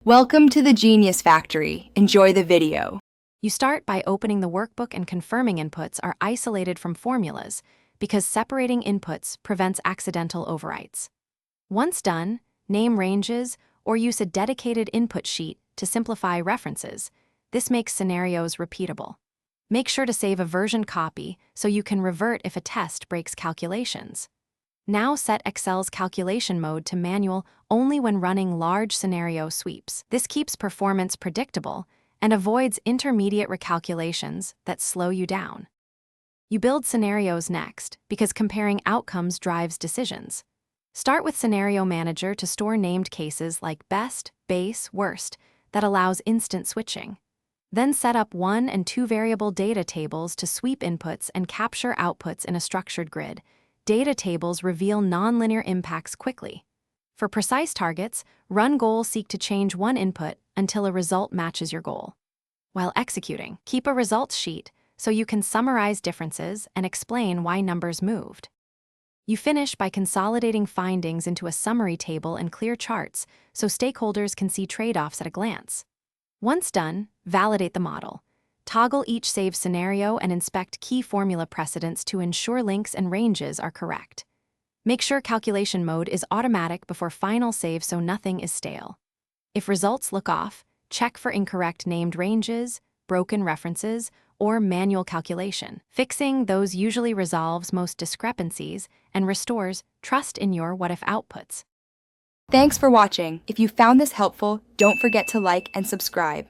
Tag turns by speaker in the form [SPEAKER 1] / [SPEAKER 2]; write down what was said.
[SPEAKER 1] Welcome to the Genius Factory. Enjoy the video.
[SPEAKER 2] You start by opening the workbook and confirming inputs are isolated from formulas because separating inputs prevents accidental overwrites. Once done, name ranges or use a dedicated input sheet to simplify references. This makes scenarios repeatable. Make sure to save a version copy so you can revert if a test breaks calculations. Now set Excel's calculation mode to manual only when running large scenario sweeps. This keeps performance predictable and avoids intermediate recalculations that slow you down. You build scenarios next because comparing outcomes drives decisions. Start with Scenario Manager to store named cases like best, base, worst that allows instant switching. Then set up 1 and 2 variable data tables to sweep inputs and capture outputs in a structured grid. Data tables reveal nonlinear impacts quickly. For precise targets, run goal seek to change one input until a result matches your goal. While executing, keep a results sheet so you can summarize differences and explain why numbers moved. You finish by consolidating findings into a summary table and clear charts so stakeholders can see trade-offs at a glance. Once done, validate the model. Toggle each save scenario and inspect key formula precedents to ensure links and ranges are correct. Make sure calculation mode is automatic before final save so nothing is stale. If results look off, check for incorrect named ranges, broken references, or manual calculation. Fixing those usually resolves most discrepancies and restores trust in your what-if outputs.
[SPEAKER 1] Thanks for watching. If you found this helpful, don't forget to like and subscribe.